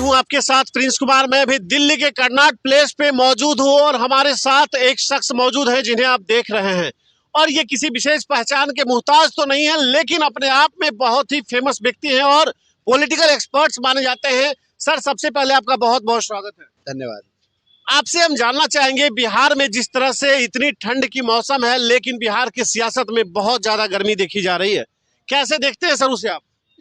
हूं आपके साथ प्रिंस कुमार। मैं भी दिल्ली के कर्नाट प्लेस पे मौजूद हूं और हमारे साथ एक शख्स मौजूद है जिन्हें आप देख रहे हैं। और ये किसी विशेष पहचान के मुहताज तो नहीं है, लेकिन अपने आप में बहुत ही फेमस व्यक्ति हैं और पॉलिटिकल एक्सपर्ट्स माने जाते हैं। सर, सबसे पहले आपका बहुत बहुत स्वागत है। धन्यवाद। आपसे हम जानना चाहेंगे, बिहार में जिस तरह से इतनी ठंड की मौसम है, लेकिन बिहार की सियासत में बहुत ज्यादा गर्मी देखी जा रही है, कैसे देखते हैं सर उसे आप?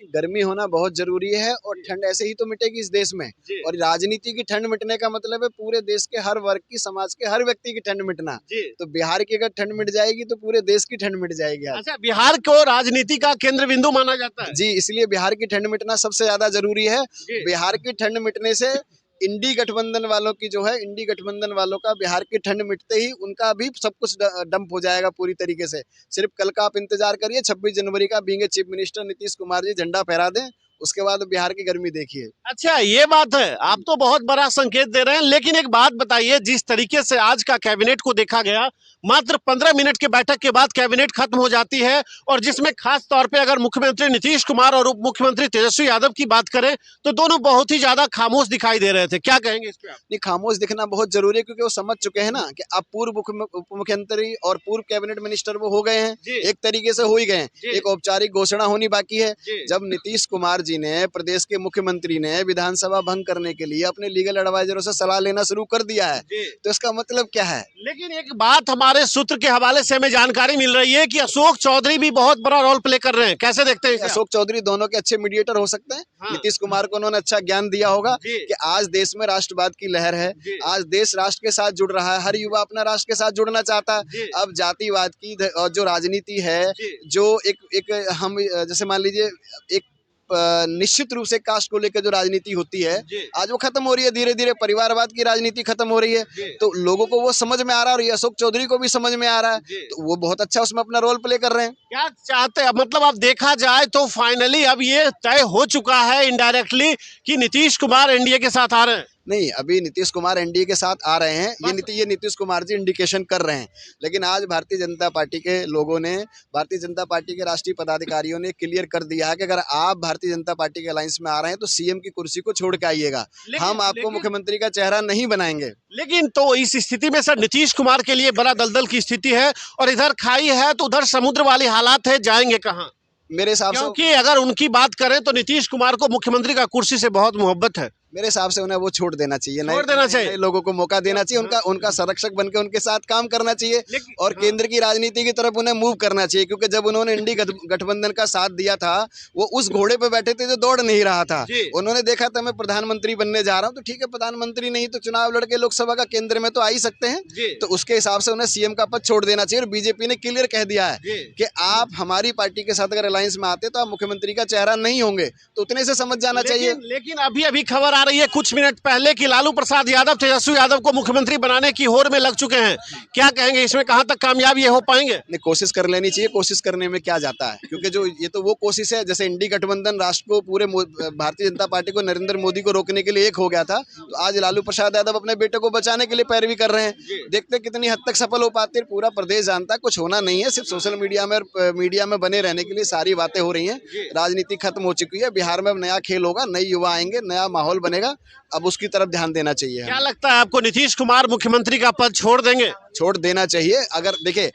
गर्मी होना बहुत जरूरी है और ठंड ऐसे ही तो मिटेगी इस देश में। और राजनीति की ठंड मिटने का मतलब है पूरे देश के हर वर्ग की, समाज के हर व्यक्ति की ठंड मिटना। तो बिहार की अगर ठंड मिट जाएगी तो पूरे देश की ठंड मिट जाएगी। अच्छा, बिहार को राजनीति का केंद्र बिंदु माना जाता है? जी, इसलिए बिहार की ठंड मिटना सबसे ज्यादा जरूरी है। बिहार की ठंड मिटने से इंडी गठबंधन वालों की जो है, इंडी गठबंधन वालों का बिहार की ठंड मिटते ही उनका भी सब कुछ डंप हो जाएगा पूरी तरीके से। सिर्फ कल का आप इंतजार करिए, 26 जनवरी का being chief minister Nitish Kumar ji झंडा फहरा दें, उसके बाद बिहार की गर्मी देखिए। अच्छा, ये बात है, आप तो बहुत बड़ा संकेत दे रहे हैं। लेकिन एक बात बताइए, जिस तरीके से आज का कैबिनेट को देखा गया, मात्र 15 मिनट के बैठक के बाद कैबिनेट खत्म हो जाती है, और जिसमें खास तौर पे अगर मुख्यमंत्री नीतीश कुमार और उप मुख्यमंत्री तेजस्वी यादव की बात करें तो दोनों बहुत ही ज्यादा खामोश दिखाई दे रहे थे। क्या कहेंगे इस पे आप? नहीं, खामोश दिखना बहुत जरूरी है क्योंकि वो समझ चुके हैं ना कि अब पूर्व उप मुख्यमंत्री और पूर्व कैबिनेट मिनिस्टर वो हो गए हैं, एक तरीके से हो ही गए हैं। एक औपचारिक घोषणा होनी बाकी है। जब नीतीश कुमार जी ने, प्रदेश के मुख्यमंत्री ने विधानसभा भंग करने के लिए अपने लीगल एडवाइजरों से सलाह लेना शुरू कर दिया है, तो इसका मतलब क्या है? लेकिन एक बात हमारे सूत्र के हवाले से हमें जानकारी मिल रही है कि अशोक चौधरी भी बहुत बड़ा रोल प्ले कर रहे हैं। कैसे देखते हैं? अशोक चौधरी दोनों के अच्छे मीडिएटर हो सकते हैं। हाँ। नीतीश कुमार को उन्होंने अच्छा ज्ञान दिया होगा कि आज देश में राष्ट्रवाद की लहर है, आज देश राष्ट्र के साथ जुड़ रहा है, हर युवा अपना राष्ट्र के साथ जुड़ना चाहता है। अब जातिवाद की जो राजनीति है, जो एक हम जैसे मान लीजिए एक निश्चित रूप से कास्ट को लेकर जो राजनीति होती है, आज वो खत्म हो रही है। धीरे धीरे परिवारवाद की राजनीति खत्म हो रही है, तो लोगों को वो समझ में आ रहा है और ये अशोक चौधरी को भी समझ में आ रहा है, तो वो बहुत अच्छा उसमें अपना रोल प्ले कर रहे हैं। क्या चाहते हैं, मतलब अब देखा जाए तो फाइनली अब ये तय हो चुका है इनडायरेक्टली कि नीतीश कुमार एनडीए के साथ आ रहे हैं? नहीं, अभी नीतीश कुमार एनडीए के साथ आ रहे हैं, ये नीतीश कुमार जी इंडिकेशन कर रहे हैं। लेकिन आज भारतीय जनता पार्टी के लोगों ने, भारतीय जनता पार्टी के राष्ट्रीय पदाधिकारियों ने क्लियर कर दिया है कि अगर आप भारतीय जनता पार्टी के अलायंस में आ रहे हैं तो सीएम की कुर्सी को छोड़ के आइएगा, हम आपको मुख्यमंत्री का चेहरा नहीं बनाएंगे। लेकिन तो इस स्थिति में सर नीतीश कुमार के लिए बड़ा दलदल की स्थिति है, और इधर खाई है तो उधर समुद्र वाली हालात है, जाएंगे कहाँ? मेरे हिसाब से, क्योंकि अगर उनकी बात करें तो नीतीश कुमार को मुख्यमंत्री का कुर्सी से बहुत मोहब्बत है। मेरे हिसाब से उन्हें वो छोड़ देना चाहिए, नए लोगों को मौका देना चाहिए, उनका संरक्षक बनकर उनके साथ काम करना चाहिए और केंद्र की राजनीति की तरफ उन्हें मूव करना चाहिए। क्योंकि जब उन्होंने इंडी गठबंधन का साथ दिया था, वो उस घोड़े पे बैठे थे जो दौड़ नहीं रहा था। उन्होंने देखा था मैं प्रधानमंत्री बनने जा रहा हूँ, तो ठीक है, प्रधानमंत्री नहीं तो चुनाव लड़के लोकसभा का केंद्र में तो आ ही सकते हैं, तो उसके हिसाब से उन्हें सीएम का पद छोड़ देना चाहिए। और बीजेपी ने क्लियर कह दिया है कि आप हमारी पार्टी के साथ अगर अलायंस में आते तो आप मुख्यमंत्री का चेहरा नहीं होंगे, तो उतने से समझ जाना चाहिए। लेकिन अभी खबर आ रही है कुछ मिनट पहले कि लालू प्रसाद यादव तेजस्वी यादव को मुख्यमंत्री बनाने की होड़ में लग चुके हैं। क्या कहेंगे इसमें, कहां तक कामयाब ये हो पाएंगे? नहीं, कोशिश कर लेनी चाहिए, कोशिश करने में क्या जाता है, क्योंकि जो ये तो वो कोशिश है, जैसे इंडी गठबंधन राष्ट्र को, पूरे भारतीय जनता पार्टी को, नरेंद्र मोदी को रोकने के लिए एक हो गया था, तो आज लालू प्रसाद यादव अपने बेटे को बचाने के लिए पैरवी कर रहे हैं। देखते कितनी हद तक सफल हो पाते हैं। पूरा प्रदेश जानता है कुछ होना नहीं है, सिर्फ सोशल मीडिया में बने रहने के लिए सारी बातें हो रही हैं। राजनीति खत्म हो चुकी है, बिहार में नया खेल होगा, नए युवा आएंगे, नया माहौल बनेगा, अब उसकी तरफ ध्यान देना चाहिए। क्या लगता है आपको, नीतीश कुमार मुख्यमंत्री का पद छोड़ देंगे? छोड़ देना चाहिए। अगर देखिए,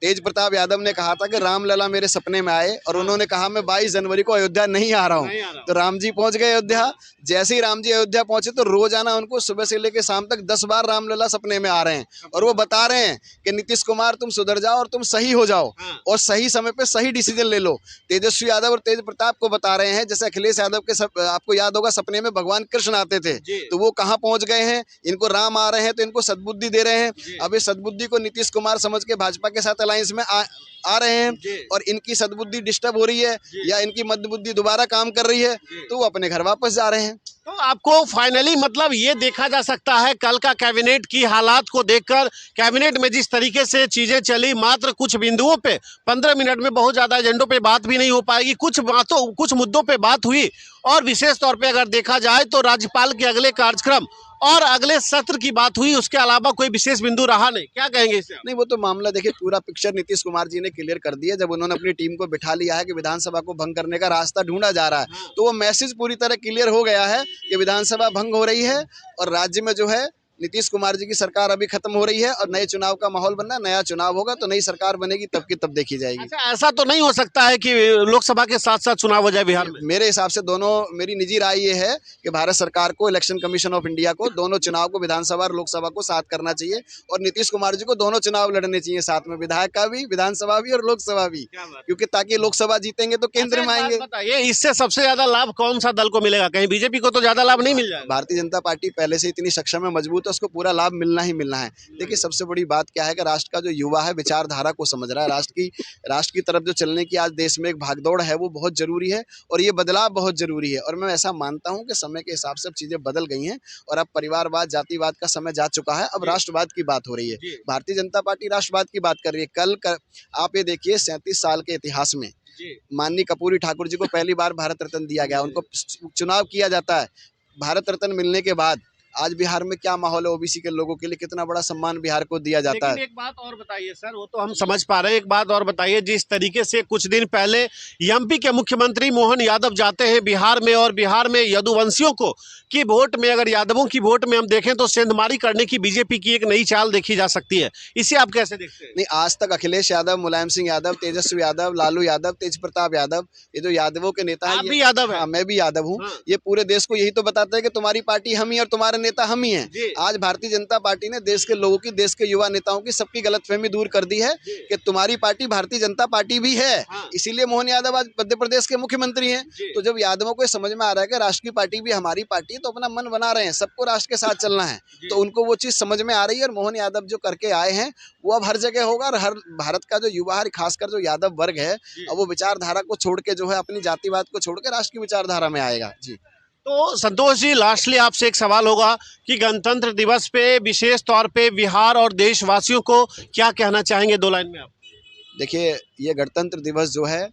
तेज प्रताप यादव ने कहा था कि रामलला मेरे सपने में आए, और उन्होंने कहा मैं 22 जनवरी को अयोध्या नहीं आ रहा हूँ, तो राम जी पहुंच गए अयोध्या। जैसे ही राम जी अयोध्या पहुंचे तो रोजाना उनको सुबह से लेकर शाम तक 10 बार रामलला सपने में आ रहे हैं, और वो बता रहे हैं कि नीतीश कुमार तुम सुधर जाओ और तुम सही हो जाओ, और सही समय पे सही डिसीजन ले लो। तेजस्वी यादव और तेज प्रताप को बता रहे हैं, जैसे अखिलेश यादव के आपको याद होगा सपने में भगवान कृष्ण आते थे, तो वो कहाँ पहुंच गए हैं। इनको राम आ रहे हैं तो इनको सद्बुद्धि दे रहे हैं। अब इस सद्बुद्धि को नीतीश कुमार समझ के भाजपा के साथ अलायंस में आ रहे हैं, और इनकी सद्बुद्धि डिस्टर्ब हो रही है या इनकी मदबुद्धि दोबारा काम कर रही है, तो वो अपने घर वापस जा रहे हैं। तो आपको फाइनली मतलब ये देखा जा सकता है कल का कैबिनेट की हालात को देखकर, कैबिनेट में जिस तरीके से चीजें चली, मात्र कुछ बिंदुओं पे 15 मिनट में बहुत ज्यादा एजेंडों पे बात भी नहीं हो पाएगी, कुछ मुद्दों पे बात हुई। और विशेष तौर पे अगर देखा जाए तो राज्यपाल के अगले कार्यक्रम और अगले सत्र की बात हुई, उसके अलावा कोई विशेष बिंदु रहा नहीं, क्या कहेंगे इससे आप? नहीं, वो तो मामला देखिए पूरा पिक्चर नीतीश कुमार जी ने क्लियर कर दिया जब उन्होंने अपनी टीम को बिठा लिया है कि विधानसभा को भंग करने का रास्ता ढूंढा जा रहा है। तो वो मैसेज पूरी तरह क्लियर हो गया है कि विधानसभा भंग हो रही है और राज्य में जो है नीतीश कुमार जी की सरकार अभी खत्म हो रही है और नए चुनाव का माहौल बनना है। नया चुनाव होगा तो नई सरकार बनेगी, तब की तब देखी जाएगी। अच्छा, ऐसा तो नहीं हो सकता है कि लोकसभा के साथ साथ चुनाव हो जाए बिहार में? मेरे हिसाब से दोनों, मेरी निजी राय ये है कि भारत सरकार को, इलेक्शन कमीशन ऑफ इंडिया को दोनों चुनाव को, विधानसभा और लोकसभा को साथ करना चाहिए और नीतीश कुमार जी को दोनों चुनाव लड़ने चाहिए साथ में, विधायक का भी, विधानसभा भी और लोकसभा भी, क्योंकि ताकि लोकसभा जीतेंगे तो केंद्र में आएंगे। बताइए, इससे सबसे ज्यादा लाभ कौन सा दल को मिलेगा? कहीं बीजेपी को तो ज्यादा लाभ नहीं मिल जाएगा? भारतीय जनता पार्टी पहले से इतनी सक्षम है, मजबूत है, उसको पूरा लाभ मिलना ही मिलना है। देखिए सबसे बड़ी बात क्या है कि राष्ट्र का जो युवा है विचारधारा को समझ रहा है, राष्ट्र की तरफ जो चलने की आज देश में एक भागदौड़ है वो बहुत जरूरी है और ये बदलाव बहुत जरूरी है। और मैं ऐसा मानता हूं कि समय के हिसाब से अब चीजें बदल गई हैं और अब परिवारवाद, जातिवाद का समय जा चुका है, अब राष्ट्रवाद की बात हो रही है। भारतीय जनता पार्टी राष्ट्रवाद की बात कर रही है। आप ये देखिए 37 साल के इतिहास में माननीय कर्पूरी ठाकुर जी को पहली बार भारत रत्न दिया गया, उनको चुनाव किया जाता है। भारत रत्न मिलने के बाद आज बिहार में क्या माहौल है, ओबीसी के लोगों के लिए कितना बड़ा सम्मान बिहार को दिया जाता है। एक बात और बताइए सर, वो तो हम समझ पा रहे हैं, एक बात और बताइए, जिस तरीके से कुछ दिन पहले एमपी के मुख्यमंत्री मोहन यादव जाते हैं बिहार में और बिहार में यदुवंशियों को की वोट में, अगर यादवों की वोट में हम देखें तो सेंधमारी करने की बीजेपी की एक नई चाल देखी जा सकती है, इसे आप कैसे देखते हैं? नहीं, आज तक अखिलेश यादव, मुलायम सिंह यादव, तेजस्वी यादव, लालू यादव, तेज प्रताप यादव, ये जो यादवों के नेता हैं, आप भी यादव हैं? हाँ, मैं भी यादव हूँ। ये पूरे देश को यही तो बताते हैं कि तुम्हारी पार्टी हम ही और तुम्हारे नेता हम ही हैं। आज भारतीय जनता पार्टी ने देश के लोगों की, देश के युवा नेताओं की सबकी गलतफहमी दूर कर दी है कि तुम्हारी पार्टी भारतीय जनता पार्टी भी है। इसीलिए मोहन यादव आज मध्य प्रदेश के मुख्यमंत्री हैं। तो जब यादवों को समझ में आ रहा है कि राष्ट्र की पार्टी भी हमारी पार्टी है तो अपना मन बना रहे हैं, सबको राष्ट्र के साथ चलना है, तो उनको वो चीज समझ में आ रही है और मोहन यादव जो करके आए हैं वो अब हर जगह होगा। और हर भारत का जो युवा है, खासकर जो यादव वर्ग है, अब वो विचारधारा को छोड़ के जो है अपनी जातिवाद को छोड़ के राष्ट्र की विचारधारा में आएगा। जी तो संतोष जी, लास्टली आपसे एक सवाल होगा कि गणतंत्र दिवस पे विशेष तौर पे बिहार और देशवासियों को क्या कहना चाहेंगे, 2 लाइन में आप? देखिए, ये गणतंत्र दिवस जो है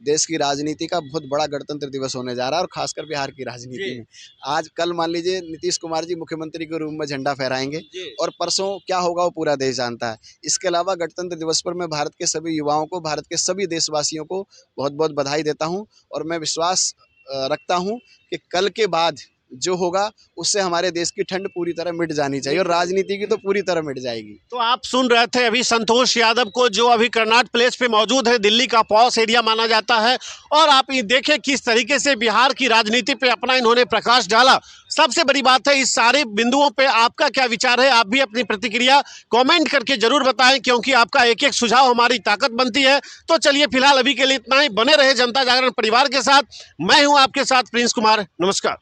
देश की राजनीति का बहुत बड़ा गणतंत्र दिवस होने जा रहा है और खासकर बिहार की राजनीति में। आज कल मान लीजिए नीतीश कुमार जी मुख्यमंत्री के रूप में झंडा फहराएंगे और परसों क्या होगा वो पूरा देश जानता है। इसके अलावा गणतंत्र दिवस पर मैं भारत के सभी युवाओं को, भारत के सभी देशवासियों को बहुत बहुत बधाई देता हूँ और मैं विश्वास रखता हूँ कि कल के बाद जो होगा उससे हमारे देश की ठंड पूरी तरह मिट जानी चाहिए और राजनीति की तो पूरी तरह मिट जाएगी। तो आप सुन रहे थे अभी संतोष यादव को, जो अभी कर्नाट प्लेस पे मौजूद है, दिल्ली का पॉश एरिया माना जाता है, और आप ये देखें किस तरीके से बिहार की राजनीति पे अपना इन्होंने प्रकाश डाला। सबसे बड़ी बात है, इस सारे बिंदुओं पे आपका क्या विचार है? आप भी अपनी प्रतिक्रिया कमेंट करके जरूर बताएं, क्योंकि आपका एक एक सुझाव हमारी ताकत बनती है। तो चलिए फिलहाल अभी के लिए इतना ही। बने रहे जनता जागरण परिवार के साथ। मैं हूं आपके साथ प्रिंस कुमार। नमस्कार।